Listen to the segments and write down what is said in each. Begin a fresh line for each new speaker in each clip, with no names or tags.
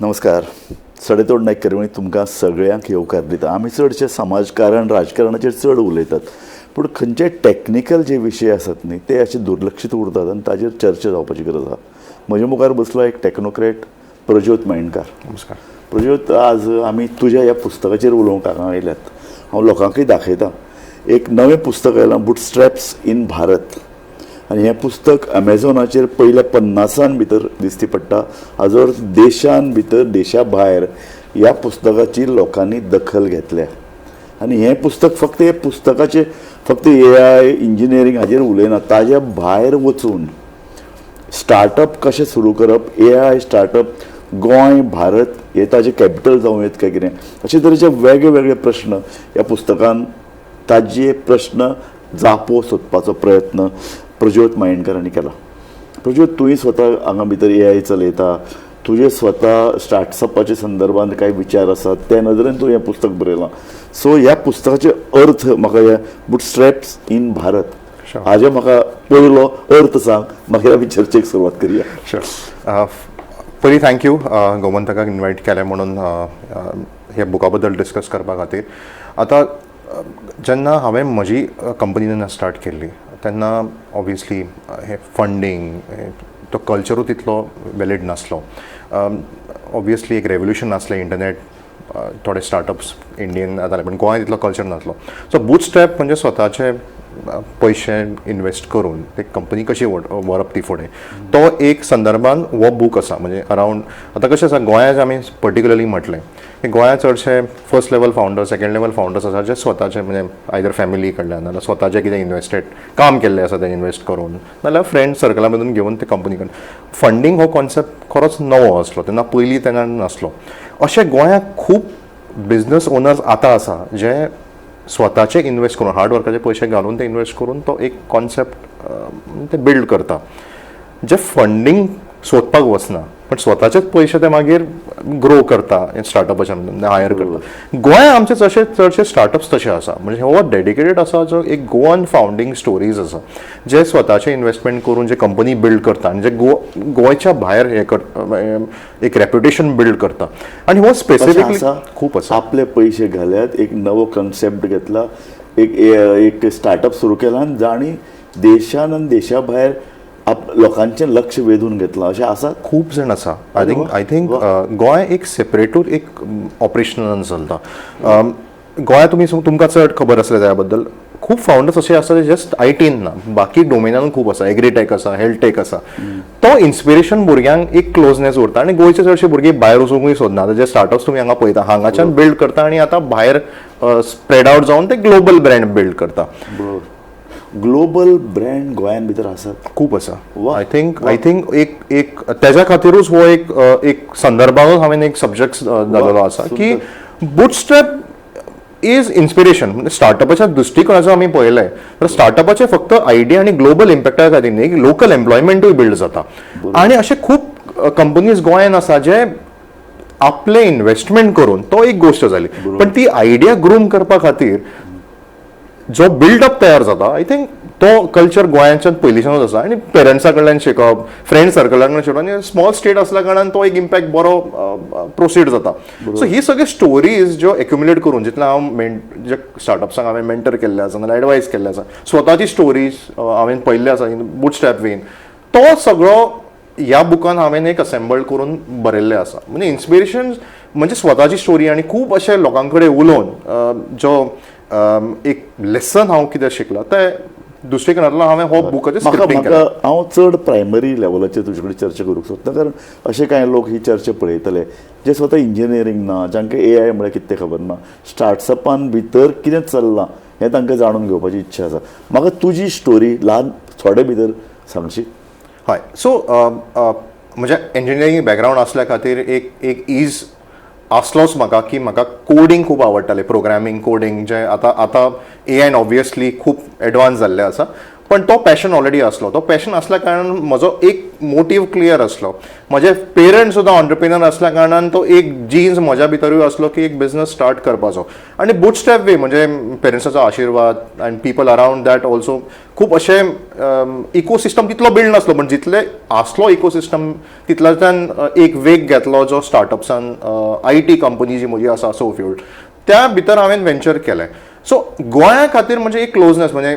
नमस्कार. सडेतोड नायक करवणी तुमकां सगळ्यांक येवकार दिता. आमी चडशे समाजकारण राजकारणाचेर चड उलयतात, पूण खंयचे टॅक्निकल जे विशय आसात न्ही ते अशे दुर्लक्षीत उरतात आनी ताजेर चर्चा जावपाची गरज आसा. म्हज्या मुखार बसलो एक टॅक्नोक्रेट प्रज्योत मयेणकार.
नमस्कार.
प्रज्योत, आज आमी तुज्या ह्या पुस्तकाचेर उलोवंक हांगा आयल्यात. हांव लोकांकय दाखयतां. एक नवें पुस्तक आयलां, बुटस्ट्रॅप्स इन भारत. आनी हें पुस्तक अमेझॉनाचेर पयल्या 50 भितर दिश्टी पडटा. हाजो देशान भितर देशा भायर ह्या पुस्तकाची लोकांनी दखल घेतल्या. आनी हें पुस्तक फक्त हे पुस्तकाचे फक्त AI इंजिनियरींग हाजेर उलयना, ताज्या भायर वचून स्टार्टअप कशें सुरू करप, AI स्टार्टअप गोंय भारत हे ताजें कॅपिटल जावं येत काय कितें, अशे तरेचे वेगळे वेगळे प्रश्न ह्या पुस्तकान ताजे प्रश्न जापो सोदपाचो प्रयत्न प्रज्योत मयेणकरांनी केला. प्रज्योत, तुवें स्वता हांगा भितर AI चलयता, तुजे स्वता स्टार्टअपाच्या संदर्भात कांय विचार आसात, त्या नदरेन तूं हें पुस्तक बरयलां. सो ह्या पुस्तकाचे अर्थ म्हाका ह्या बुटस्ट्रॅप्स इन भारत हाजे म्हाका पयलो अर्थ सांग, मागीर आमी चर्चेक सुरवात करुया.
शुअर. पयलीं थँक्यू गोमंतकाक इन्वायट केलें म्हणून हे बुका बद्दल डिस्कस करपा खातीर. आतां जेन्ना हांवें म्हजी कंपनी जेन्ना स्टार्ट केल्ली तेन्ना ऑब्वियसली हे फंडींग तो कल्चरू तितलो वेलीड नासलो. ऑब्वियसली एक रेवल्युशन नासलें, इंटरनेट थोडे स्टार्टअप्स इंडियन जाताले, पण गोंयांत तितलो कल्चर नासलो. सो बुटस्ट्रॅप म्हणजे स्वताचे पयशे इन्वेस्ट करून एक कंपनी कशी व्हरप ती फुडें, तो एक संदर्भान हो बूक आसा. म्हणजे अरावंड आतां कशें आसा गोंयांत आमी पर्टिक्युलरली म्हटलें की गोंयांत चडशे first level founders, second level founders आसा जे स्वताचे म्हणजे आयदर फॅमिली कडल्यान नाजाल्यार स्वताचे कितें इन्वेस्टेड काम केल्लें आसा तें इन्वेस्ट करून, नाजाल्यार फ्रेंड सर्कला मधून घेवन ते कंपनी करून. फंडींग हो कॉन्सेप्ट खरोच नवो आसलो तेन्ना, पयलीं तेन्ना नासलो. अशें गोंयांत खूब बिझनस ओनर्स आतां आसा जे स्वताचे इन्वेस्ट करून हार्डवर्काचे पयशे घालून ते इन्वेस्ट करून तो एक कॉन्सेप्ट ते बिल्ड करता. जे फंडींग सोदपाक वचना पण स्वताचेच पयशे ते मागीर ग्रो करता स्टार्टअपाच्या हायर करता. गोंयांत आमचे चडशे स्टार्टअप्स तशे आसा. म्हणजे हो डेडिकेटेड आसा जो एक गोवन फावंडींग स्टोरीज आसा जे स्वताचे इन्वेस्टमेंट करून जे कंपनी बिल्ड करता आनी जे गोंयच्या भायर हे एक रेप्युटेशन बिल्ड करता. आनी हो स्पेसिफिकली खूब आसा.
आपले पयशे घाल्यात, एक नवो कन्सेप्ट घेतला, एक स्टार्टअप सुरू केला आनी जाणी देशान आनी देशा भायर लोकांचें लक्ष वेधून घेतलां अशें आसा.
खूब जाण आसा. आय थिंक गोंय एक सेपरेटूच एक ऑपरेशनान चलता. गोंयांत तुमकां चड खबर आसलें त्या बद्दल खूब फावंडर्स अशे आसा जे जस्ट ITन ना, बाकी डोमेनान खूब आसा. एग्रीटेक आसा, हेल्थ टेक आसा. तो इन्स्पिरेशन भुरग्यांक एक क्लोजनेस उरता आनी गोंयचे चडशे भुरगे भायर वचूंकूय सोदना. जे स्टार्टअप्स तुमी हांगा पळयता हांगाच्यान बिल्ड करता आनी आतां भायर स्प्रेड आवट जावन ते ग्लोबल ब्रँड बिल्ड करता.
ग्लोबल ब्रँड गोंयान भितर आसात,
खूप आसा. आय थिंक एक तेज्या खातीरूच हो एक संदर्भानूच हांवें एक सब्जेक्ट घातलेलो आसा की बुटस्ट्रॅप इज इन्स्पिरेशन. म्हणजे स्टार्टअपाच्या दृश्टिकोनाचो आमी पळयलें तर स्टार्टअपाचे फक्त आयडिया आनी ग्लोबल इम्पॅक्टा खातीर न्ही, लोकल एम्प्लॉयमेंटूय बिल्ड जाता. आनी अशे खूब कंपनीज गोंयान आसा जे आपले इन्वेस्टमेंट करून तो एक गोष्ट जाली, पण ती आयडिया ग्रूम करपा खातीर जो बिल्डअप तयार जाता आय थिंक तो कल्चर गोंयांच्यान पयलींच्यानूच आसा. आनी पेरंट्सा कडल्यान शिकप, फ्रेंड सर्कला कडल्यान शिकप, आनी स्मॉल स्टेट आसल्या कारणान तो एक इम्पॅक्ट बरो प्रोसीड जाता. सो ही सगळे स्टोरीज ज्यो एक्युमुलेट करून जितले जे स्टार्टअप्सांक हांवें मेंटर केल्ले आसा नाजाल्यार एडवायस केल्ले आसा, स्वताची स्टोरीज हांवें पळयल्ले आसा बुटस्ट्रॅप वेन, तो सगळो ह्या बुकान हांवें एक असेंबल्ड करून बरयल्ले आसा. म्हणजे इन्स्पिरेशन म्हणजे स्वताची स्टोरी आनी खूब अशे लोकां कडेन उलोवन जो एक लेसन हांव कितें शिकला ते दृश्टिकोनांतल्यान हांवें हो बुकाचें स्क्रिप्टिंग केलें.
हांव चड प्रायमरी लेवलाचेर तुजे कडेन चर्चा करूंक सोदता, कारण अशे कांय लोक ही चर्चा पळयतले जे स्वता इंजिनियरींग ना, जांकां AI म्हळ्यार कितें तें खबर ना, स्टार्टअपान भितर कितें चल्लां हें तांकां जाणून घेवपाची इच्छा आसा. म्हाका तुजी स्टोरी ल्हान थोडे भितर सांगशी?
हय. सो म्हज्या इंजिनियरींग बॅकग्रावंड आसल्या खातीर एक इज आसलोच म्हाका की म्हाका कोडिंग खूब आवडटालें, प्रोग्रामींग कोडिंग जे आतां AIन ऑब्वियसली खूब एडवान्स जाल्लें आसा, पण तो पॅशन ऑलरेडी असलो. तो पॅशन असल्या कारणान म्हजो एक मोटीव क्लियर असलो. म्हजे पेरंट्स सुद्दां ऑन्टरप्रिनर असल्या कारणान तो एक जीन्स म्हज्या भितरूय असलो की एक बिझनस स्टार्ट करपाचो. आनी बुटस्ट्रॅप वे म्हणजे पेरंट्साचो आशिर्वाद आनी पीपल अरावंड दॅट ऑल्सो खूब अशें इकोसिस्टम तितलो बिल्ड नासलो, पण जितले आसलो इकोसिस्टम तितल्याच्यान एक वेग घेतलो जो स्टार्टअप्सान IT कंपनी जी म्हजी आसा सोफ्यूल्ड त्या भितर हांवें वेंचर केलें. सो गोंया खातीर म्हणजे एक क्लोजनेस म्हणजे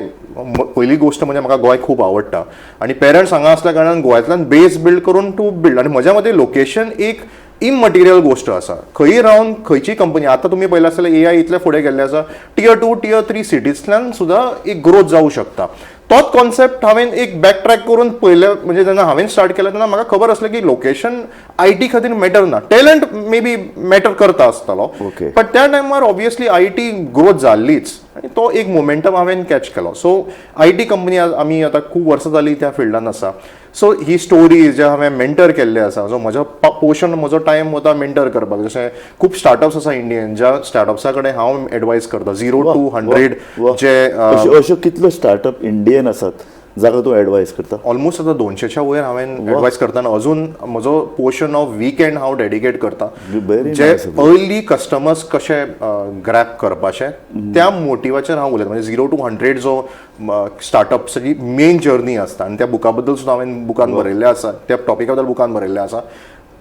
पहिली गोष्ट म्हणजे म्हाका गोंय खूब आवडटा आनी पेरंट्स हांगा असल्या कारणान गोंयांतल्यान बेस बिल्ड करून टू बिल्ड. आनी म्हज्या मते लोकेशन एक इममटिरियल गोष्ट आसा. खंय रावन खंयची कंपनी आतां तुमी पळयलें आसतलें AI इतले फुडें गेल्ले आसा. Tier 2 Tier 3 सिटीजतल्यान सुद्दां एक ग्रोथ जावं शकता. तोच कॉन्सेप्ट हांवें एक बॅक ट्रॅक करून पयलें म्हणजे जेन्ना हांवें स्टार्ट केलें तेन्ना म्हाका खबर आसलें की लोकेशन IT खातीर मॅटर ना. टॅलंट मे बी मॅटर करता आसतलो, बट त्या टायमार ऑब्वियसली IT ग्रोथ जाल्लीच आनी तो एक मोमेंटम हांवें कॅच केलो. सो IT कंपनी आमी आतां खूब वर्सां जालीं त्या फिल्डान आसा. सो ही स्टोरीज जे हांवें मेंटर केल्ले आसा, जो म्हजो पोर्शन म्हजो टायम वता मेंटर करपाक. जशें खूब स्टार्टअप्स आसा इंडियन ज्या स्टार्टअप्सा कडेन हांव एडवायस करता 0 to 100 जे
अश्यो कितल्यो स्टार्टअप इंडियन आसात जाका तूं एडवायस करता?
ऑलमोस्ट आतां 200च्या वयर हांवें एडवायस करता. अजून म्हजो पोर्शन ऑफ वीकेंड हांव डेडिकेट करता जे अर्ली कस्टमर्स कशे ग्रॅप करपाचे त्या मोटिवाचेर हांव उलयता. म्हणजे 0 to 100 जो स्टार्टअप्साची मेन जर्नी आसता आनी त्या बुका बद्दल सुद्दां हांवें बुकान बरयल्लें आसा, त्या टॉपिका बद्दल बुकान बरयल्लें आसा.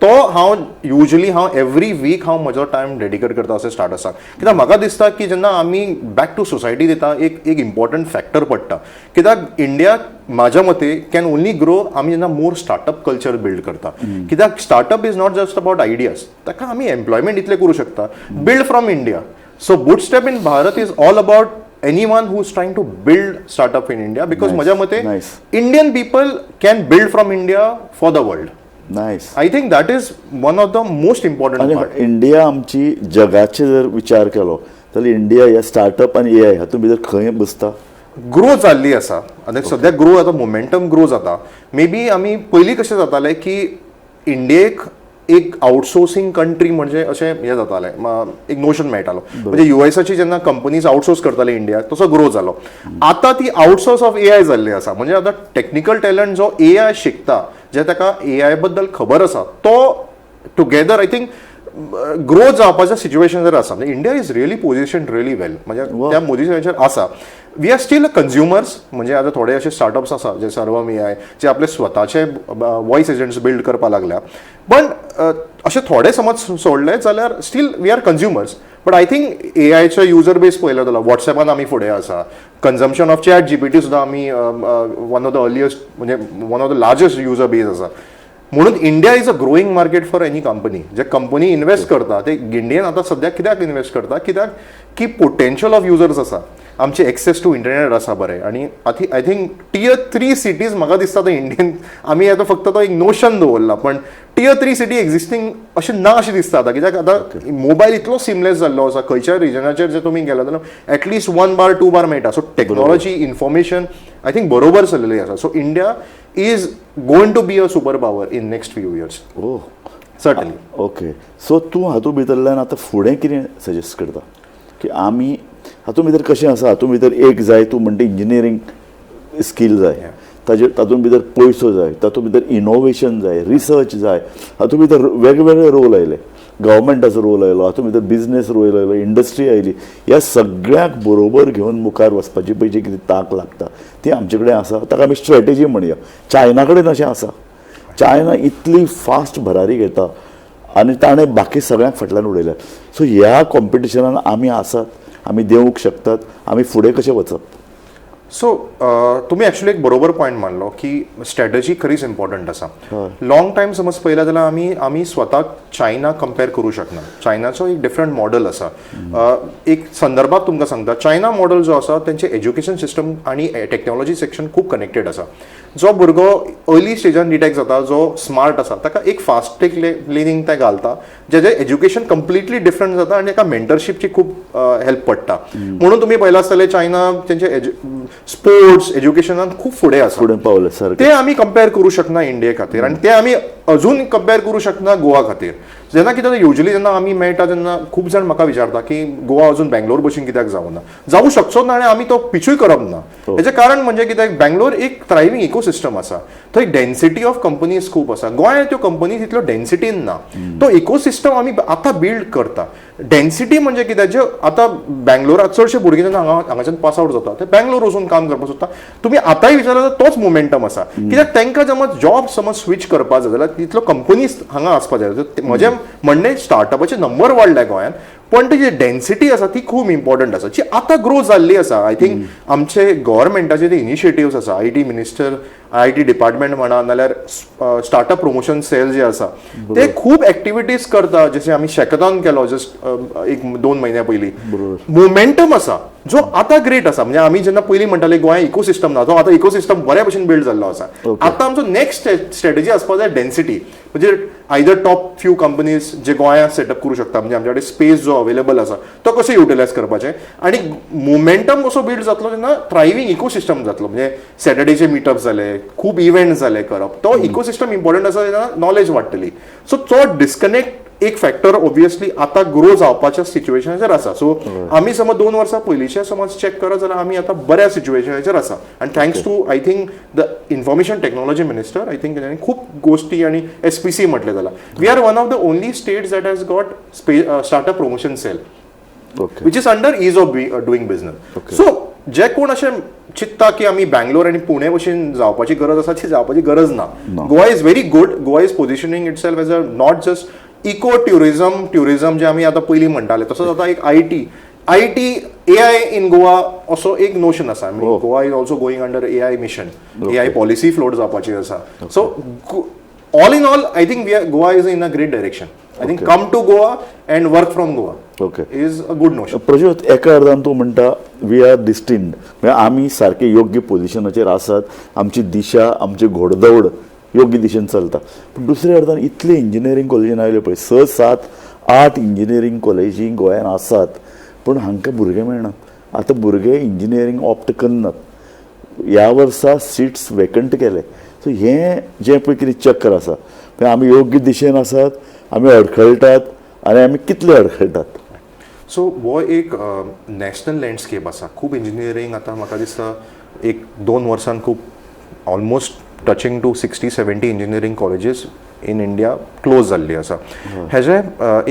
तो हांव युजली एवरी वीक हांव म्हजो टायम डेडिकेट करता अशें स्टार्टअप्साक. कित्याक म्हाका दिसता की जेन्ना आमी बॅक टू सोसायटी दिता एक इम्पॉर्टंट फॅक्टर पडटा. कित्याक इंडिया म्हाज्या मते कॅन ओन्ली ग्रो आमी जेन्ना मोर स्टार्टअप कल्चर बिल्ड करता. कित्याक startup is not just about ideas, ताका आमी एम्प्लॉयमेंट इतलें करूं शकता build from India. So bootstrap in Bharat is all about anyone who's trying to build startup in India, because माझ्या मते Indian people can build from India for the world.
Nice.
I think that is one of the most important part.
India आमची जगाचे जर विचार केलो जाल्यार India ह्या startup आनी AI हातूंत भितर खंय बसता?
ग्रो जाल्ली आसा आनी सद्या ग्रो जाता, मोमेंटम ग्रो जाता. मे बी आमी पयलीं कशें जातालें की इंडियेक एक आउटसोर्सिंग कंट्री म्हणजे अशें हें जातालें, एक नोशन मेळटालो. म्हणजे USची जेन्ना कंपनीज आउटसोर्स करताले इंडियाक तसो ग्रो जालो. आतां ती आउटसोर्स ऑफ AI जाल्ली आसा. म्हणजे आतां टेक्निकल टॅलंट जो AI शिकता, जे ताका AI बद्दल खबर आसा, तो टुगेदर आय थिंक ग्रो जावपाच्या सिच्युएशन आसा. म्हणजे India is really position really well. म्हणजे त्या पोजिशनाचेर आसा. We are still consumers. म्हणजे आतां थोडे अशे स्टार्टअप्स आसा जे सर्वम AI जे आपले स्वताचे वॉयस एजंट्स बिल्ड करपाक लागल्या. पण अशे थोडे समज सोडले जाल्यार still we are consumers. But I think AIचो युजर बेस पळयलो जाल्यार वॉट्सॅपान आमी फुडें आसा. कन्झम्पशन ऑफ ChatGPT सुद्दां आमी वन ऑफ द अर्लियस्ट म्हणजे one of the largest user base आसा. म्हणून India is a growing market for any company. जे कंपनी इन्वेस्ट करता ते इंडियन आतां सद्या कित्याक इन्वेस्ट करता? कित्याक की पोटेन्शियल ऑफ युजर्स आसा, आमचे एक्सेस टू इंटरनेट आसा बरें. आनी आय थिंक Tier 3 सिटीज म्हाका दिसता तो इंडियन आमी आतां फक्त तो एक नोशन दवरला, पण Tier 3 सिटी एक्झिस्टींग अशें ना अशें दिसता आतां. कित्याक आतां मोबायल इतलो सिमलेस जाल्लो आसा, खंयच्या रिजनाचेर जर तुमी गेला जाल्यार एटलिस्ट 1 बार 2 बार मेळटा. So technology information I think बरोबर चल्लेली आसा. So India is going to be a superpower in next few years.
Oh,
certainly.
Okay. So तूं हातूंत भितरल्यान आतां फुडें कितें सजेस्ट करता की आमी हातूंत भितर कशें आसा? हातूंत भितर एक जाय तूं म्हणटा इंजिनियरींग स्कील जाय, तातूंत भितर पयसो जाय, तातूंत भितर इनोवेशन जाय, रिसर्च जाय, हातूंत भितर वेगवेगळे रोल आयले. गव्हर्मेंटाचो रोल आयलो, हातूंत भितर बिजनेस रोल आयलो, इंडस्ट्री आयली. ह्या सगळ्याक बरोबर घेवन मुखार वचपाची पळय जी कितें तांक लागता ती आमचे कडेन आसा. ताका आमी स्ट्रॅटेजी म्हणया. चायना कडेन अशें आसा. चायना इतली फास्ट भरारी घेता आनी ताणें बाकी सगळ्यांक फाटल्यान उडयल्या. सो ह्या कॉम्पिटिशनान आमी आसात, आमी देंवूंक शकतात, आमी फुडें कशें वचप?
सो तुम्ही ॲक्च्युली एक बरोबर पॉयंट मानलो की स्ट्रॅटजी खरीच इम्पॉर्टंट आसा. लॉंग टायम समज पळयला जाल्यार आमी स्वताक चायना कंपेर करूं शकना. चायनाचो एक डिफरंट मॉडल आसा. एक संदर्भात तुमकां सांगता, चायना मॉडल जो आसा तेंचे एज्युकेशन सिस्टम आनी टेक्नॉलॉजी सेक्शन खूब कनेक्टेड आसा. जो भुरगो अर्ली स्टेजान डिटेक्ट जाता, जो स्मार्ट आसा, ताका एक फास्टेक लर्निंग ते घालता, जेजें एज्युकेशन कंप्लिटली डिफरंट जाता आनी ताका मेंटरशिपची खूब हेल्प पडटा. म्हणून तुमी पळयला आसतलें चायना तेंचे स्पोर्ट्स एज्युकेशनान खूब फुडें आसा.
फुडें पावले सर.
ते आमी कंपेर करूं शकना इंडिये खातीर, आनी ते आमी अजून कंपेर करूं शकना गोवा खातीर. जेन्ना कितें युजली जेन्ना आमी मेळटा तेन्ना खूब जाण म्हाका विचारता की गोवा अजून बँगलोर भशेन कित्याक जावना जावूं शकचो ना आनी आमी तो पिछूय करप ना हेजें कारण म्हणजे कित्याक बँगलोर एक थ्रायवींग इकोसिस्टम आसा थंय डेन्सिटी ऑफ कंपनीज खूब आसा गोंयांत त्यो कंपनी तितल्यो डेन्सिटीन ना तो इकोसिस्टम आमी आतां बिल्ड करता डेन्सिटी म्हणजे कितें जे आतां बँगलोरात चडशे भुरगे जेन्ना हांगाच्यान पास आवट जाता ते बँगलोर वचून काम करपाक सोदता तुमी आतांय विचारल्यार तोच मोमेंटम आसा कित्याक तांकां जॉब समज स्विच करपाक जाय जाल्यार तितलो कंपनीज हांगा आसपाक जाय म्हजें म्हणणें स्टार्टअपाचे नंबर वाडले गोंयांत पण ती जी डेन्सिटी आसा ती खूब इम्पॉर्टंट आसा जी आतां ग्रो जाल्ली आसा आय थिंक आमचे गव्हर्मेंटाचे ते इनिशिएटिव्स आसा IT मिनिस्टर IT डिपार्टमेंट म्हणा नाल्यार स्टार्टअप प्रमोशन सेल जे आसा ते खूब एक्टिविटीज करता जशें आमी शेकथॉन केलो जस्ट 1-2 म्हयन्या पयलीं मोमेंटम आसा जो आतां ग्रेट आसा म्हणजे आमी जेन्ना पयलीं म्हणटाले गोंया इकोसिस्टम ना तो आतां इकोसिस्टम बऱ्या भशेन बिल्ड जाल्लो आसा आतां आमचो नेक्स्ट स्ट्रॅटेजी आसपाक जाय डेन्सिटी म्हणजे आयदर टॉप फ्यू कंपनीज जे गोंयांत सेटअप करूं शकता म्हणजे आमच्या कडेन स्पेस जो अवेलेबल आसा तो कसो युटिलायज करपाचें आणि मोमेंटम कसो बिल्ड जातलो तेन्ना थ्रायवींग इकोसिस्टम जातलो म्हणजे सॅटर्डेचे मिटअप जाले खूब इव्हेंट्स जाले करप तो इकोसिस्टम इम्पॉर्टंट आसा तेन्ना नॉलेज वाडटली सो तो डिस्कनेक्ट एक फॅक्टर ऑब्वियसली आतां ग्रो जावपाच्या सिच्युएशनाचेर आसा सो आमी समज 2 वर्सां पयलींचे समज चॅक करत जाल्यार आमी आतां बऱ्या सिच्युएशनाचेर आसा आनी thanks to I think the information technology minister I think तांणी खूब गोश्टी आनी SPC म्हटलें जाल्यार we are one of the only states that has got startup promotion cell which is under ease of doing business so जे कोण अशें चित्ता की आमी बँगलोर आनी पुणे भशेन जावपाची गरज आसा ती जावपाची गरज ना Goa is very good Goa is positioning itself as a not just eco tourism जे आमी आतां पयलीं म्हणटाले तसोच आतां एक IT AI इन गोवा असो एक नोशन आसा Goa is also going under AI mission AI policy float जावपाची आसा so all in all I think Goa is in a great direction I think come to Goa and work from Goa is a good notion
Prajyot एका अर्दान तूं म्हणटा we R डिस्टिंड म्हणजे आमी सारके योग्य पोजिशनाचेर आसात आमची दिशा आमची घोडदौड योग्य दिशेन चलता पूण दुसऱ्या अर्दान इतले इंजिनियरींग कॉलेजीन आयले पळय 6-7-8 इंजिनियरींग कॉलेजी गोंयांत आसात पूण हांकां भुरगे मेळनात आतां भुरगे इंजिनियरींग ऑप्ट करनात ह्या वर्सा सिट्स वेकंट केले सो हें जें पळय कितें चक्र आसा पळय आमी योग्य दिशेन आसात आमी अडखळटात आनी आमी कितले अडखळटात
सो हो एक नॅशनल लँडस्केप आसा खूब इंजिनियरींग आतां म्हाका दिसता 1-2 वर्सान खूब almost touching to 60-70 engineering colleges in India close जाल्ली आसा हेजे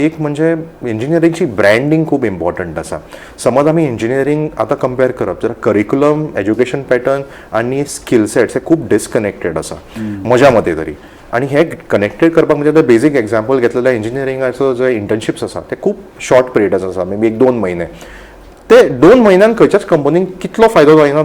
एक म्हणजे इंजिनियरींगची ब्रँडींग खूब इम्पॉर्टंट आसा समज आमी इंजिनियरींग आतां कंपेर करप जाल्यार करिक्युलम एज्युकेशन पॅटर्न आनी स्किल सेट्स हे खूब डिस्कनेक्टेड आसा म्हज्या मते तरी आणि हे कनेक्टेड करपाक म्हणजे आतां बेजीक एक्झाम्पल घेतलें जाल्यार इंजिनियरिंगाचो जे इंटर्नशिप्स आसा ते खूब शॉर्ट पिरियड्स आसा मे बी 1-2 म्हयने ते 2 म्हयन्यान खंयच्याच कंपनीक कितलो फायदो जायना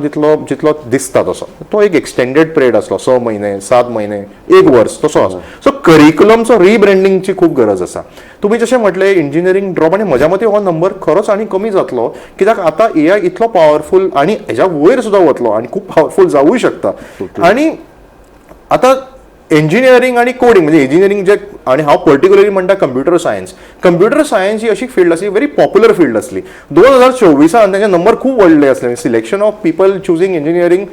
जितलो दिसता तसो तो एक एक्सटेंडेड पिरियड आसलो 6 म्हयने 7 म्हयने 1 वर्स तसो आसा सो करिक्युलमचो रिब्रँडिंगची खूब गरज आसा तुम्ही जशें म्हटलें इंजिनियरींग ड्रॉप आनी म्हज्या मते हो नंबर खरोच आनी कमी जातलो कित्याक आतां AI इतलो पावरफूल आनी हेज्या वयर सुद्दां वतलो आनी खूब पावरफूल जावूय शकता आनी आतां इंजिनियरींग आणि कोडिंग म्हणजे इंजिनियरींग जे आणि हांव पर्टिक्युलरली म्हणटा कंप्युटर सायन्स ही अशी फील्ड आसली व्हेरी पॉप्युलर फील्ड आसली 2024 तांचे नंबर खूब व्हडले असले selection of people choosing engineering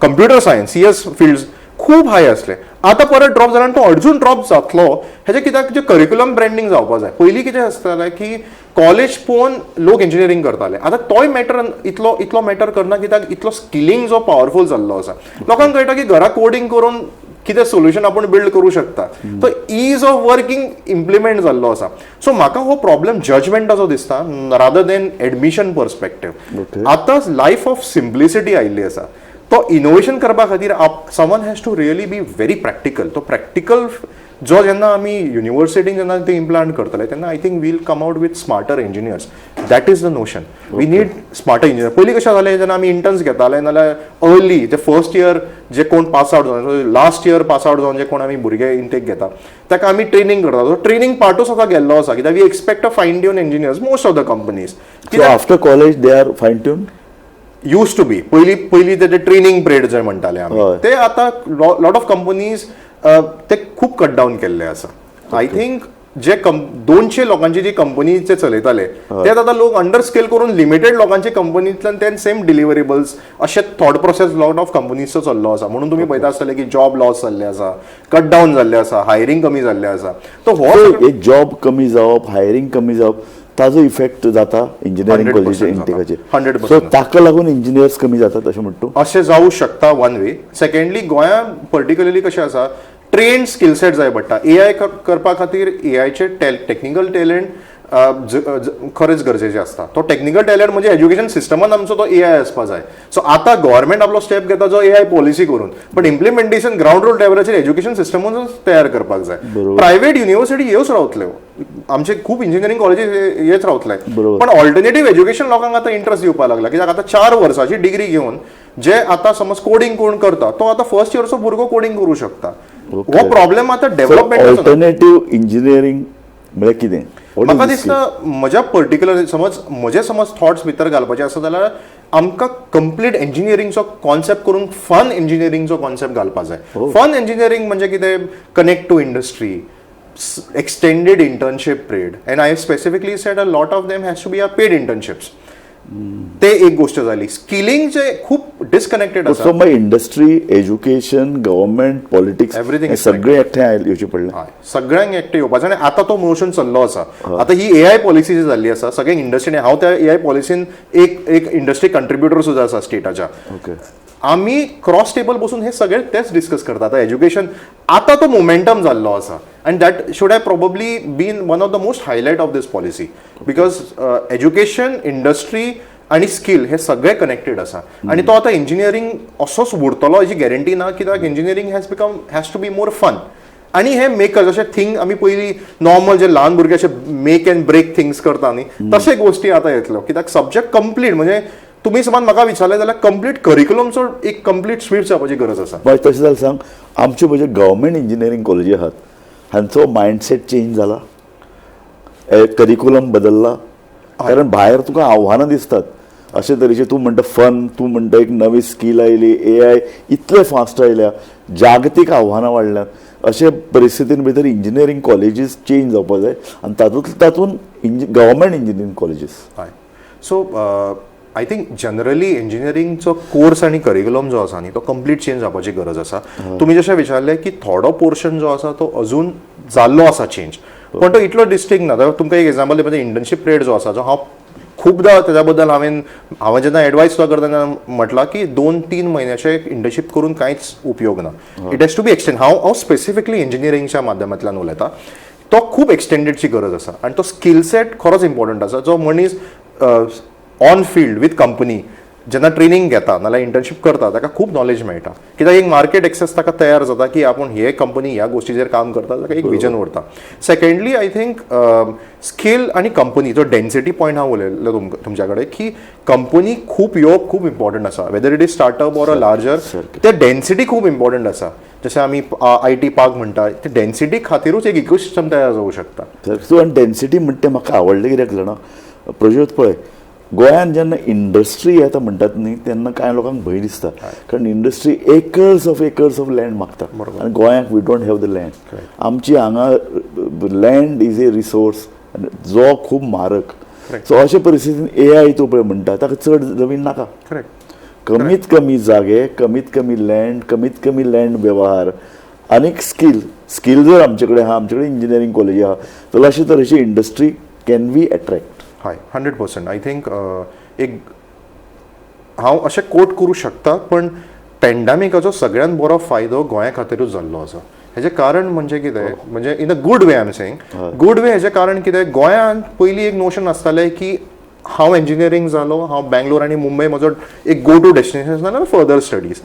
computer science CS fields खूब हाय असले आता परत ड्रॉप जाल्यार तो अजून ड्रॉप जातलो हेजे कित्याक जे करिक्युलम ब्रँडिंग जावपाक जाय पयलीं कितें आसतालें की कॉलेज पळोवन लोक इंजिनियरींग करताले आतां तोय मॅटर इतलो मॅटर करना कित्याक इतलो स्किलिंग जो पावरफूल जाल्लो आसा लोकांक कळटा की घरा कोडिंग करून कितें सोल्युशन आपण बिल्ड करू शकता तो ईज ऑफ वर्किंग इम्प्लिमेंट जाल्लो आसा सो म्हाका हो प्रॉब्लेम जजमेंटाचो दिसता रादर देन एडमिशन पर्सपेक्टिव्ह आतां लायफ ऑफ सिम्प्लिसिटी आयिल्ली आसा तो इनोवेशन करपा खातीर someone has to really be very practical तो प्रॅक्टिकल जो जेन्ना आमी युनिवर्सिटीन जेन्ना ते इम्प्लांट करतले तेन्ना I think we'll come out with smarter engineers that is the notion we need smarter engineer पयलीं कशें जालें जेन्ना आमी इंटर्न्स घेताले नाल्यार अर्ली जे फर्स्ट इयर जे कोण पास आउट जावन लास्ट इयर पास आउट जावन जे कोण आमी भुरगे इंटेक घेता ताका आमी ट्रेनिंग करता तो ट्रेनिंग पार्टूच आतां गेल्लो आसा कित्याक वी एक्सपेक्ट अ फायन tune engineers most of the companies
after college they are फायन ट्यून
यूज टू बी पयलीं ते ट्रेनिंग पिरियड जे म्हणटाले आमी ते आतां लॉट ऑफ कंपनीज ते खूब कट डावन केल्ले आसा आय थिंक जे 200 लोकांची जी कंपनीचे चलयताले ते आतां लोक अंडर स्केल करून लिमिटेड लोकांची कंपनींतल्यान ते सेम डिलिव्हरेबल्स अशे थॉट प्रोसेस लॉट ऑफ कंपनीजचो चल्लो आसा म्हणून तुमी पळयता आसतले की जॉब लॉस जाल्ले आसा, कट डावन जाल्ले आसा, हायरिंग कमी जाल्ले आसा. तो हो
एक जॉब कमी जावप, हायरिंग कमी जावप ताजो इफेक्ट जाता इंजिनियरिंग
100%
कॉलेजीच्या
जाता.
इंटेकाचेर.
100%
सो ताका लागून इंजिनियर्स कमी जातात अशें म्हणटा तूं?
अशें जावं शकता वन वे. सेकंडली गोंयांत पर्टिक्युलरली कशें आसा ट्रेन्ड स्किल सेट जाय पडटा. एआय करपा खातीर एआयचे टेक्निकल टॅलंट खरेंच गरजेचें आसता. तो टेक्निकल टॅलंट म्हणजे एज्युकेशन सिस्टमान आमचो तो एआय आसपा जाय. सो आतां गव्हर्मेंट आपलो स्टेप घेता जो एआय पॉलिसी करून, बट इम्प्लिमेंटेशन ग्राउंड रूट लेवलाचेर एज्युकेशन सिस्टमूच तयार करपाक जाय. प्रायव्हेट युनिव्हर्सिटी ह्योच रावतल्यो, आमचे खूप इंजिनियरिंग कॉलेजीस हेच रावतले. पण ऑल्टरनेटिव्ह एज्युकेशन लोकांक आतां इंट्रस्ट दिवपाक लागला, कित्याक आतां 4 वर्साची डिग्री घेवन जे आतां समज कोडिंग कोण करता तो आतां फर्स्ट इयरचो भुरगो कोडिंग करूं शकता. हो प्रॉब्लेम आतां डेव्हलपमेंट
ऑल्टरनेटिव्ह इंजिनियरिंग म्हणजे कितें?
म्हाका दिसता म्हज्या पर्टिक्युलर समज थॉट्स भितर घालपाचे आसा जाल्यार आमकां कंप्लीट इंजिनियरिंगचो कॉन्सेप्ट करून फन इंजिनियरिंगचो कॉन्सेप्ट घालपाक जाय. फन इंजिनियरिंग म्हणजे कितें? Connect to industry, extended internship period, and I have specifically said a lot of them has to be a paid internships. ते एक गोष्ट झाली. स्किलिंग जे खूप डिस्कनेक्टेड आसा.
सो मागीर industry, education, government, politics
Everything is
सगळे एकठांय येवचे पडले.
सगळ्यांक एकटे येवपाचें आनी आतां तो मोशन चल्लो आसा. आतां ही एआय पॉलिसी जी जाल्ली आसा सगळ्यांक इंडस्ट्रीने, हांव त्या एआय पॉलिसीन एक इंडस्ट्री कंट्रिब्युटर सुद्धा आसा स्टेटाच्या. आमी क्रॉस टेबल बसून हे सगळे तेच डिस्कस करता. आतां एज्युकेशन आतां तो मोमेंटम जाल्लो आसा and that should have probably been one of the most highlight of this policy, because education, industry आणि स्किल हे सगळे कनेक्टेड आसा. आणि तो आतां इंजिनियरिंग असोच उरतलो हाची गॅरंटी ना, कित्याक engineering has to be more fun. आणि हे मेकर्स अशें थिंग आमी पयलीं नॉर्मल जे ल्हान भुरगे अशे मेक अँड ब्रेक थिंग्स करता न्ही, तशे गोश्टी आतां येतल्यो. कित्याक सब्जेक्ट कंप्लीट म्हणजे तुम्ही समज म्हाका विचारलें जाल्यार कंप्लीट करिक्युलमचो एक कंप्लीट स्विफ्ट जावपाची गरज आसा.
बट तशें जाल्यार सांग, आमचे म्हणजे गव्हर्मेंट इंजिनियरिंग कॉलेजी आहात हांचो मायंडसेट चेंज जाला, करिक्युलम बदलला? कारण भायर तुका आव्हानां दिसतात अशे तरेचे. तूं म्हणटा फन, तूं म्हणटा एक नवी स्कील आयली, एआय इतले फास्ट आयल्या, जागतीक आव्हानां वाडल्यात. अशे परिस्थितीन भितर इंजिनियरिंग कॉलेजीस चेंज जावपाक जाय आनी तातूंत गव्हर्मेंट इंजिनियरिंग कॉलेजीस.
हय. सो आय थिंक जनरली इंजिनियरिंगचो कोर्स आणि करिक्युलम जो आसा न्ही तो कंप्लीट चेंज जावपाची गरज आसा. तुम्ही जशें विचारलें की थोडो पोर्शन जो आसा तो अजून जाल्लो आसा चेंज, पण तो इतलो डिस्टिंक्ट ना. तुमकां एक एक्झाम्पल दिवपाचें, इंटर्नशीप पिरियड जो आसा जो हांव खूबदां त्याच्या बद्दल हांवें जेन्ना एडवायस सुद्दां करता तेन्ना म्हटलां की 2-3 म्हयन्याचे इंटर्नशीप करून कांयच उपयोग ना. It has to be extend. हांव स्पेसिफिकली इंजिनियरिंगच्या माध्यमांतल्यान उलयतां. तो खूब एक्सटेंडेडची गरज आसा आनी तो स्किल सेट खरोच इम्पॉर्टंट आसा. जो मनीस ऑन फील्ड विथ कंपनी जेन्ना ट्रेनिंग घेता नाल्यार इंटर्नशीप करता ताका खूब नॉलेज मेळटा, कित्याक एक मार्केट एक्सेस ताका तयार जाता की आपूण हे कंपनी ह्या गोष्टीचेर काम करता, ताका एक विजन उरता. सेकंडली आय थिंक स्कील आणि कंपनी जो डेन्सिटी पॉयंट हांव उलयल्लो तुमच्या कडेन की कंपनी खूब येवप खूब इम्पॉर्टंट आसा. Whether it is startup or a larger, ते डेन्सिटी खूब इम्पॉर्टंट आसा. जशें आमी IT पार्क म्हणटा, ते डेन्सिटी खातीरूच एक इकोसिस्टम तयार जावं शकता.
सो आनी डेन्सिटी म्हणटा तें म्हाका आवडलें. कित्याक जाणा प्रज्योत, पळय गोंयांत जेन्ना इंडस्ट्री येता म्हणटात न्ही तेन्ना कांय लोकांक भंय दिसता, कारण इंडस्ट्री एकर्स ऑफ लँड मागता आनी गोंयांक we don't have the land. आमची हांगा लँड इज ए रिसोर्स जो खूब म्हारग. सो अशे परिस्थितीन एआय तूं पळय म्हणटा ताका चड जमीन नाका. कमीत कमी जागे, कमीत कमी लँड वेव्हार आनीक स्कील जर आमचे कडेन आहा, आमचे कडेन इंजिनियरिंग कॉलेजी आहा, जाल्यार अशे तरेची इंडस्ट्री कॅन बी एट्रॅक्ट.
हय, 100%. आय थिंक एक हांव अशें कोट करूं शकता, पण पॅन्डेमिकाचो सगळ्यात बरो फायदो गोंया खातीरूच जाल्लो आसा. हेजें कारण म्हणजे कितें, म्हणजे in a good way I am saying good way. हेजें कारण कितें, गोंयांत पयलीं एक नोशन आसतालें की हांव इंजिनियरिंग जालो, हांव बँगलोर आनी मुंबय म्हजो एक गो टू डेस्टिनेशन जाल्यार फर्दर स्टडीज.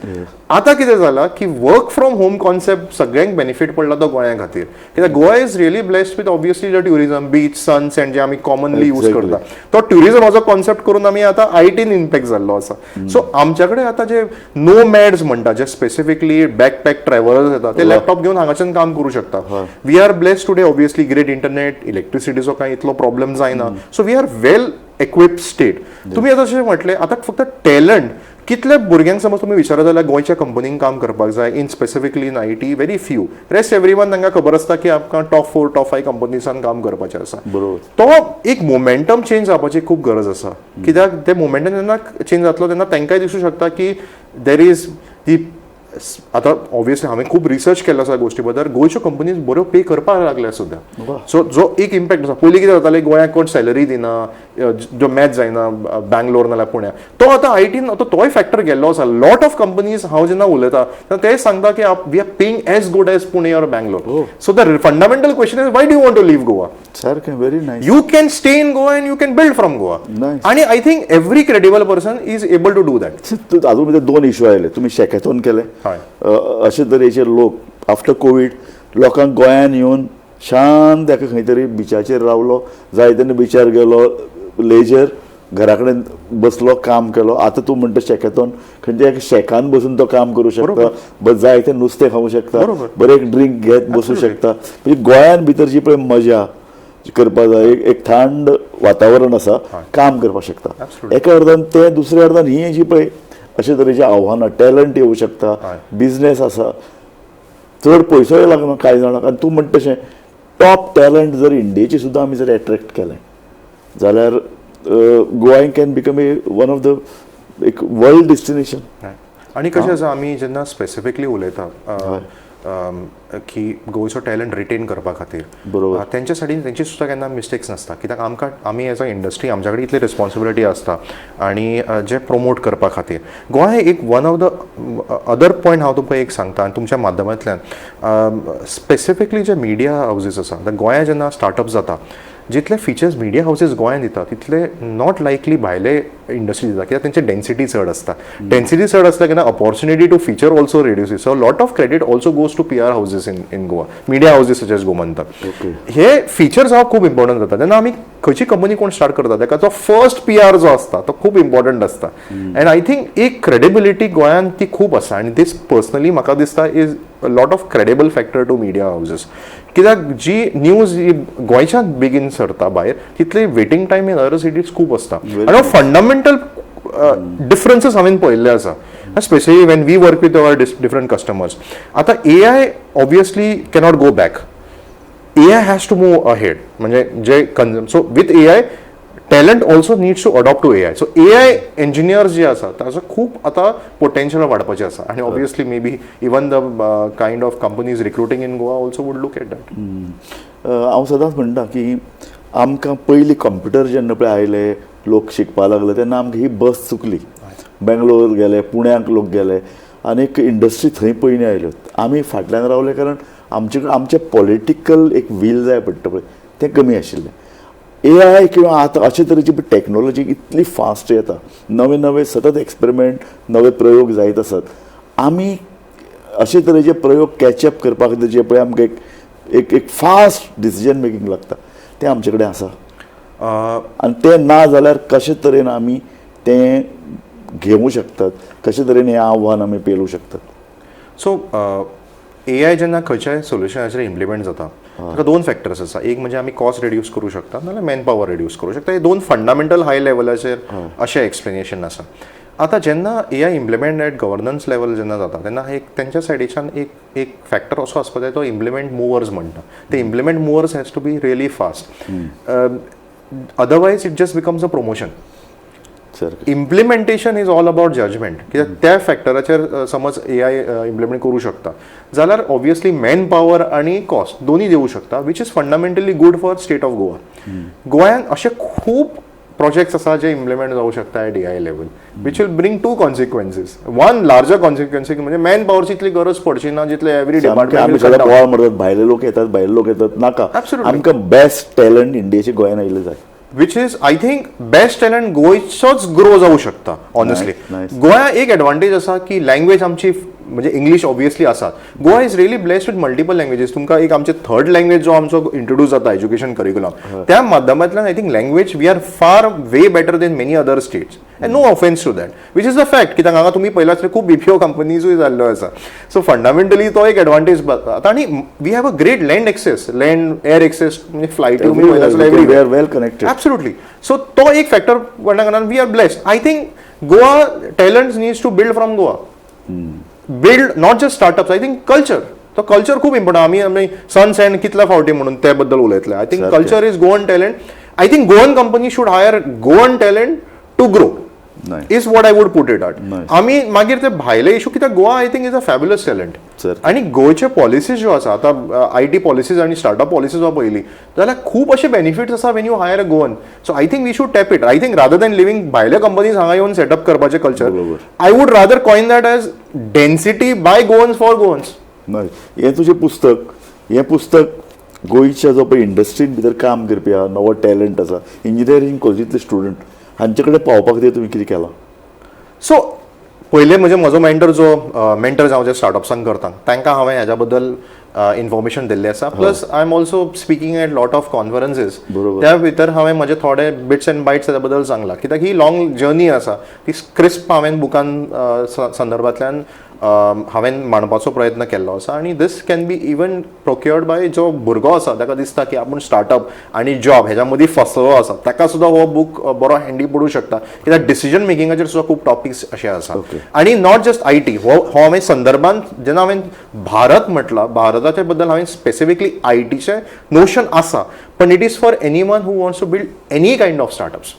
आतां कितें जालां की वर्क फ्रॉम होम कॉन्सेप्ट सगळ्यांक बेनिफीट पडला तो गोंया खातीर, कित्याक Goa is really blessed with obviously the tourism, beach, sunset जे आमी कॉमनली यूज करता. तो ट्युरिझमाचो कॉन्सेप्ट करून आमी आतां ITन इम्पॅक्ट जाल्लो आसा. सो आमच्या कडेन आतां जे नो मॅड्स म्हणटा, जे स्पेसिफिकली बॅकपॅक ट्रॅव्हलर्स येता, ते लॅपटॉप घेवन हांगाच्यान काम करूं शकता. We are blessed today obviously great internet, इलेक्ट्रिसिटीचो कांय इतलो प्रॉब्लेम जायना. So we are well equipped state. तुम्ही आता जसे म्हटले, आता फक्त टॅलंट कितल्या भुरग्यांक समज तुम्ही विचारत जाल्यार गोंयच्या कंपनीन काम करपाक जाय in specifically in IT very few rest everyone तांकां खबर आसता की आमकां टॉप 4 टॉप 5 कंपनीसान काम करपाचें आसा.
बरोबर.
तो एक मोमेंटम चेंज जावपाची खूब गरज आसा कित्याक ते मोमेंटम जेन्ना चेंज जातलो तेन्ना तांकांय दिसूं शकता की देर इज दी आतां ऑब्वियसली हांवें खूब रिसर्च केलो आसा गोश्टी बद्दल गोंयच्यो कंपनीज बऱ्यो पे करपाक लागल्या सुद्दां. सो जो एक इम्पॅक्ट आसा पयलीं कितें जातालें गोंयाक कोण सॅलरी दिना जो मॅच जायना बँगलोर नाल्यार पुण्या तो आतां ITन आतां तोय फॅक्टर गेल्लो आसा. लॉट ऑफ कंपनीज हांव जेन्ना उलयता तेन्ना ते सांगता की we are paying as good as Pune or Bangalore. So the fundamental question is why do you want to leave Goa.
सारकें very nice.
You can stay in Goa and you can build from Goa.
Nice.
आणि I think every credible person is able to do that.
हातूंत भितर 2 issue आयले. तुमी शेकाथॉन केले.
हय.
अशे तरेचे लोक आफ्टर कोवीड लोकांक गोंयान येवन शांत एका खंय तरी बिचाचेर रावलो जाय तेन्ना बिचार गेलो लेजर घरा कडेन बसलो काम केलो. आतां तूं म्हणटा शेकाथॉन खंयच्या एका शेकान बसून तो काम करूं शकता. जाय तें नुस्तें खावंक शकता. बरें एक ड्रिंक घेत बसूं शकता. म्हणजे गोंयान भितर जी पळय मजा करपाक जाय एक थंड वातावरण आसा काम करपाक शकता. एका अर्दान ते दुसऱ्या अर्दान ही जी पळय अशे तरेची आव्हानां टॅलंट येवं शकता. बिझनेस आसा चड पयसोय लागना कांय जाणांक. आनी तूं म्हणटा तशें टॉप टॅलंट जर इंडियेची सुद्दां आमी जर एट्रॅक्ट केलें जाल्यार Goa can become one of the एक वर्ल्ड डेस्टिनेशन.
आणि कशें आसा आमी जेन्ना स्पेसिफिकली उलयता की गोंयचो टॅलंट रिटेन करपा खातीर
बरोबर
तेंच्या सायडीन तेंची सुद्दां केन्ना मिस्टेक्स नासता कित्याक आमी एज अ इंडस्ट्री आमच्या कडेन इतली रिस्पॉन्सिबिलिटी आसता आणि जे प्रमोट करपा खातीर गोंय एक one of the other point हांव तुमकां एक सांगता आनी तुमच्या माध्यमांतल्यान स्पेसिफिकली जे मिडिया हावजीस आसा गोंया जेन्ना स्टार्टअप जाता जितले फिचर्स मिडिया हाऊसेस गोंयांत दितात तितले नॉट लायकली भायले इंडस्ट्री दितात कित्याक तेंचे डेन्सिटी चड आसता. डेन्सिटी चड आसता केन्ना opportunity to feature also reduces. So lot of credit also goes to PR houses in Goa media houses such as Gomantak. हे फिचर्स हांव खूब इम्पॉर्टंट जाता तेन्ना आमी खंयची कंपनी कोण स्टार्ट करता तेका तो फर्स्ट PR जो आसता तो खूब इम्पॉर्टंट आसता. एंड आय थिंक एक क्रेडिबिलिटी गोंयांत ती खूब आसा आनी दीस पर्सनली म्हाका दिसता is lot of credible factor to media houses कित्याक जी न्यूज ही गोंयच्यान बेगीन सरता भायर तितली waiting time in other cities खूब आसता. आनी फंडामेंटल डिफरन्सीस हांवें पळयल्ले आसा specially when we work with our different customers. आतां AI obviously cannot go back. AI has to move ahead म्हणजे जे so with AI talent also needs to adopt to AI. So AI engineers जे आसा ताचो खूब आतां potential वाडपाचें आसा आनी obviously maybe even the kind of companies recruiting in Goa also would look at that.
हांव सदांच म्हणटा की आमकां पयलीं कंप्युटर जेन्ना पळय आयले लोक शिकपाक लागले तेन्ना आमकां ही बस चुकली. बेंगलोर गेले पुण्याक लोक गेले आनी इंडस्ट्री थंय पयलीं आयल्यो. आमी फाटल्यान रावले कारण आमचें पॉलिटिकल एक वील जाय पडटा पळय तें कमी आशिल्लें. AI किंवा आतां अशे तरेची टॅक्नॉलॉजी इतली फास्ट येता नवे नवे सतत एक्सपेरिमेंट नवे प्रयोग जायत आसात. आमी अशे तरेचे प्रयोग कॅचअप करपा खातीर जे पळय आमकां एक फास्ट डिसिजन मेकींग लागता तें आमचे कडेन आसा. आनी तें ना जाल्यार कशे तरेन आमी तें घेवूं शकतात कशे तरेन हें आव्हान आमी पेलूं शकतात.
सो AI जेन्ना खंयच्याय सोल्युशनाचेर इम्प्लिमेंट जाता ताका 2 फॅक्टर्स आसा. एक म्हणजे आमी कॉस्ट रिड्यूस करूं शकता नाल्यार मॅन पॉवर रिड्यूस करूं शकता. हे 2 फंडामेंटल हाय लेवलाचेर अशें एक्सप्लेनेशन आसा. आतां जेन्ना AI implement at governance level जेन्ना जाता तेन्ना एक तेंच्या सायडीच्यान एक फॅक्टर असो आसपाक जाय तो इम्प्लिमेंट मुवर्स म्हणटा. ते implement movers has to be really fast. Otherwise it just becomes a promotion. Implementation is all about judgement कित्याक त्या फॅक्टराचेर समज AI इम्प्लिमेंट करूं शकता जाल्यार ऑब्वियसली मॅन पॉवर आनी कॉस्ट दोनी देवूं शकता which is fundamentally good for state of Goa. गोंयांत अशे खूब प्रोजेक्ट्स आसा जे इम्प्लिमेंट जावं शकता at AI level which will bring 2 consequences. One larger consequence म्हणजे मॅन पॉवरची इतली गरज पडची ना जितले एवरी डिपार्टमेंट
भायले लोक येतात नाका. आमकां बेस्ट टॅलंट इंडियेचे गोंयान आयिल्ले जाय
which is I think best talent गोंयचोच ग्रो जावं शकता ऑनेस्टली. गोंया एक एडवांटेज आसा की लँग्वेज आमची म्हणजे इंग्लीश ऑब्वियसली आसात. Goa is really blessed with multiple languages. तुमकां एक आमचे थर्ड लँग्वेज जो आमचो इंट्रोड्यूस जाता एज्युकेशन करिक्युलम त्या माध्यमांतल्यान I think language we are far way better than many other states and no offence to that which is the fact कित्याक हांगा तुमी पयलां खूब BPO कंपनीजूय जाल्ल्यो आसा. सो फंडामेंटली तो एक एडवांटेज आतां आनी we have a great land access land air access म्हणजे flight well connected absolutely. So तो एक factor we are blessed. I think Goa talents needs to build from Goa. Build not just startups. I think culture, तो culture खूप important. आम्ही सन्स and कितल्या फावटी म्हणून त्या बद्दल उलयतले. आय थिंक
सारकें.
Culture is Goan talent. I think Goan company should hire Goan talent to grow.
Nice.
Is what I would put it at.
Nice.
आम्ही मागीर ते भायले इशू कित्याक Goa I think is a fabulous talent.
Sir.
आणि गोयचे पॉलिसीज ज्यो आसा आतां IT पॉलिसीज आणि स्टार्टअप पॉलिसीज वा पयली जाल्यार खूब अशे बेनिफिट्स आसा when you hire a Goan. So I think we should tap it. I think rather than living भायल्या कंपनीज हांगा येवन सेटअप करपाचें कल्चर,
बरोबर.
I would rather coin that as density by Goans for Goans.
नाही हें तुजें पुस्तक गोंयच्या जो पळय इंडस्ट्रीन भितर काम करपी आहा, नवो टॅलंट आसा, इंजिनियरींग कॉलेजींतले स्टुडंट, हांचे कडेन पावपाक खातीर तुवें कितें केलां?
सो पयले म्हजो मेंटर्स हांव जे स्टार्टअप्सांक करता तांकां हांवें हेज्या बद्दल इन्फॉर्मेशन दिल्लें आसा. Plus I am also speaking at lot of conferences.
बरोबर.
त्या भितर हांवें म्हजे थोडे बिट्स अँड बायट्स हेज्या बद्दल सांगला, कित्याक ही लॉंग जर्नी आसा ती क्रिस्प हांवें बुकान संदर्भांतल्यान हांवें मांडपाचो प्रयत्न केल्लो आसा. आनी दीस कॅन बी इवन प्रोक्युअर्ड बाय जो भुरगो आसा ताका दिसता की आपूण स्टार्टअप आनी जॉब हेज्या मदीं फसलो आसा, ताका सुद्दां हो बूक बरो हँडी पडूंक शकता. कित्याक डिसिजन मेकिंगाचेर सुद्दां खूब टॉपिक्स अशे आसा.
Okay.
आनी नॉट जस्ट IT हो हांवें संदर्भांत जेन्ना हांवें भारत म्हटला, भारताचे बद्दल हांवें स्पेसिफिकली ITचें नोशन आसा, पण it is for any one who wants to build any kind of startups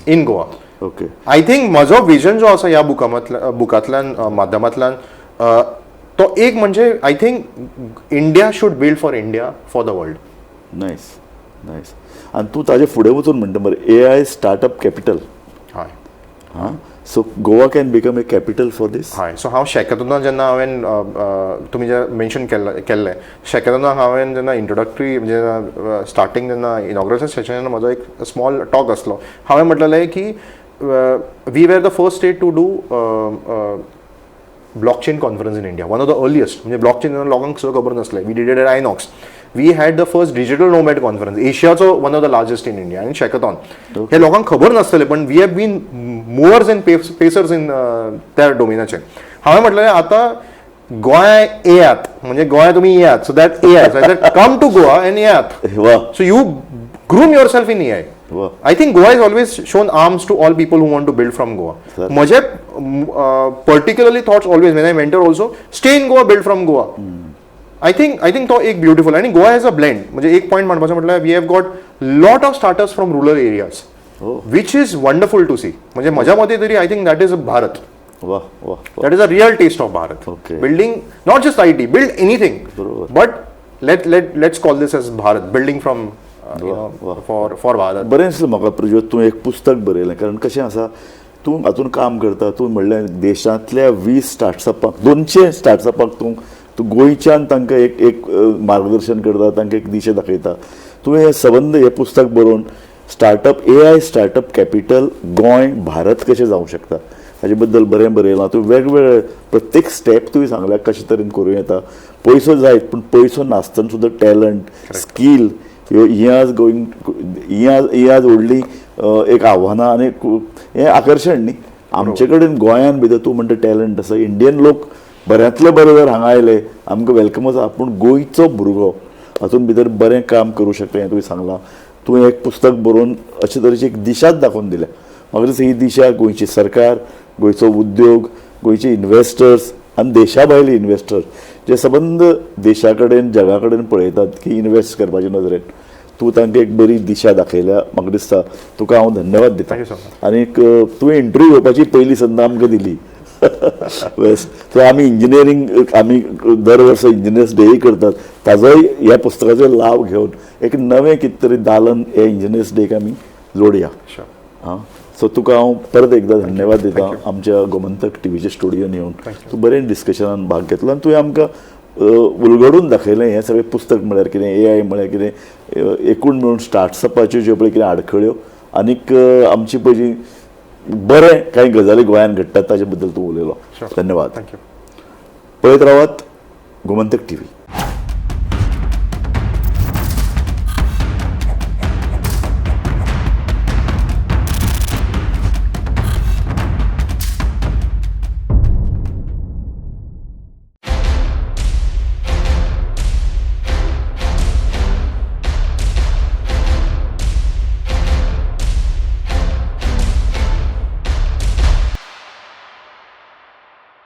in Goa.
Okay.
I think म्हजो विजन जो आसा ह्या बुकांतल्यान माध्यमांतल्यान तो एक म्हणजे I think India should build for India for the world.
Nice. आनी तूं ताजे फुडें वचून म्हणटा मरे AI स्टार्टअप कॅपिटल.
हय
हां, so Goa can become a capital for this.
हय. सो हांव शेकातोना जेन्ना हांवें तुमी जे मेन्शन केल्लें शेकातोना हांवें जेन्ना इंट्रोडक्टरी म्हणजे स्टार्टींग जेन्ना इनॉग्रेशन सेशनान म्हजो एक स्मॉल टॉक आसलो, हांवें म्हटलेलें की we were the first state to do blockchain conference in India, one of the earliest. म्हणजे ब्लॉकचेन लोकांक सुद्दां खबर नासलें. We did it at Inox. We had the first digital nomad conference, एशियाचो one of the largest in India. आनी शेकाथॉन हे लोकांक खबर नासतलें, पण we have been movers and pacers in त्या डोमेनाचेर. हांवें म्हटलें आतां गोंया येयात, म्हणजे गोंया तुमी येयात, so that AI come to Goa and येयात.
वा
so you groom yourself in AI.
वा.
I think Goa has always shown arms to all people who want to build from Goa.
Sir.
माझे particularly thoughts always when I mentor also stay in Goa, build from Goa. I think तो एक beautiful आणि Goa has a blend. म्हणजे एक point म्हणपाचें म्हटल्यार we have got lot of startups from rural areas, which is wonderful to see. म्हणजे म्हज्या मते तरी I think that is Bharat.
वा वा.
That is a real taste of Bharat.
Okay.
Building not just IT, build anything.
बरोबर.
But let's call this as Bharat, building from for Bharat.
बरें दिसलें म्हाका प्रज्योत तूं एक पुस्तक बरयलें. कारण कशें आसा, तूं हातून काम करता, तूं म्हणलें देशांतल्या 20 स्टार्टअपाक 200 स्टार्टअपाक तूं गोंयच्यान तांकां एक मार्गदर्शन करता, तांकां एक दिशा दाखयता. तुवें हे संबंद हें पुस्तक बरोवन startup AI startup capital Goa Bharat कशें जावंक शकता हाजे बद्दल बरें बरयलां. तूं वेगवेगळे प्रत्येक स्टेप तुवें सांगल्यार कशे तरेन करूं येता. पयसो जायत, पूण पयसो नासतना सुद्दां टॅलंट स्कील ही आज व्हडली एक आव्हानां आनी हें आकर्शण न्ही. आमचे कडेन गोंयान भितर तूं म्हणटा टॅलंट आसा. इंडियन लोक बऱ्यांतले बरे जर हांगा आयले आमकां वेलकम आसा, पूण गोंयचो भुरगो हातून भितर बरें काम करूं शकता हें तुवें सांगलां. तुवें एक पुस्तक बरोवन अशे तरेची एक दिशाच दाखोवन दिल्या. म्हाका दिसता ही दिशा गोंयची सरकार, गोंयचो उद्योग, गोंयचे इन्व्हेस्टर्स आनी देशा भायले इन्व्हेस्टर जे सबंद देशा कडेन जगा कडेन पळयतात की इन्व्हेस्ट करपाचे नदरेन तूं तांकां एक बरी दिशा दाखयल्या. म्हाका दिसता तुका हांव धन्यवाद दिता. आनीक तुवें इंटरव्यू घेवपाची पयली संद आमकां दिली. सो आमी इंजिनियरींग आमी दर वर्सा इंजिनियर्स डेय करतात, ताजोय ह्या पुस्तकाचो लाव घेवन एक नवें कितें तरी दालन हे इंजिनियर्स डेक आमी जोडया. हां, सो तुका हांव परत एकदां धन्यवाद दिता आमच्या गोमंतक टीव्हीच्या स्टुडियोन येवन. तूं बरें डिस्कशनान भाग घेतलो आनी तुवें आमकां उलगडून दाखयलें हें सगळें पुस्तक म्हळ्यार कितें, AI म्हळ्यार कितें, एकूण मेळून स्टार्टअपाच्यो ज्यो पळय कितें आडखळ्यो आनीक आमची पळय जी बरें कांय गजाली गोंयान घडटात ताजे बद्दल तूं उलयलो. धन्यवाद.
थँक्यू.
पळयत रावात गोमंतक टीव्ही.